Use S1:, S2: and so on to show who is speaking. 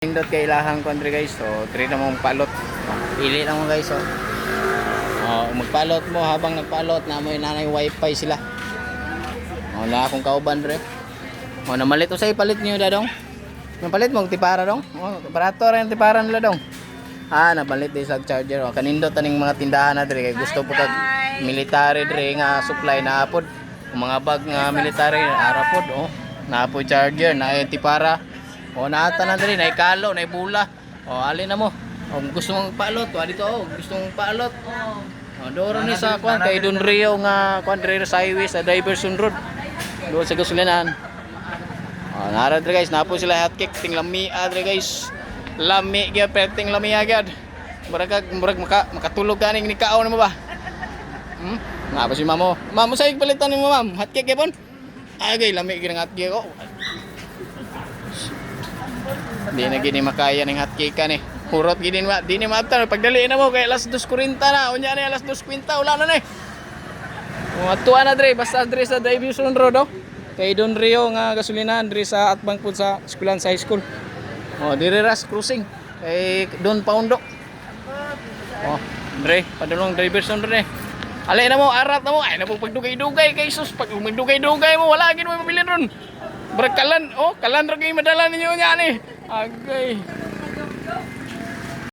S1: Pindot kay ilahang country guys. So, try na mong palot. Pili lang mo guys. Magpalot mo habang nagpalot na mo nanay wifi sila. Na akong kauban re. Namalit usay palit niyo dadong. Napalit mo tipara dong. Barato rin tipara nila dong. Napalit di sa charger. Kanindot aning mga tindahan na dire kay gusto po kag military dire nga supply na apod. Mga bag nga military arapod na po charger na tipara. Naata na diri, naikalo, naibula. Alin na mo. Gusto mong palot, dito gusto mong palot. Doro ni sa kwan kay Don Rio nga kwan dire sa highway sa Diversion Road. Doon sa gasolinahan. Nara diri guys, napo sila hot cake ting lami diri guys. Lami gyud perting lami agad. Murag makatulog kaning ni kaon mo ba? Napa si mamo. Mamo say palitan nimo ma'am, hot cake gyapon. Agay lami gyud ang hot cake Di na gini makaya ng hotcake ka ni. Hurot gini ma, di ni maabtan pagdali na mo kay alas 2:40 na. Unya ni alas 2:50 wala na ni. Atuan na dre basta dre sa Diversion Road kay Don Rio nga gasolinahan dre sa atbang pud sa Eskwelahan sa high school. Dire ras crossing kay Don Paundo. Dre padulong Diversion Road Ali na mo arat na mo ay na po pagdugay-dugay kay sus pag magdugay-dugay mo wala gid mo mabilin ron. Berkalan kalan ra kay madala ninyo nya ni. Agay.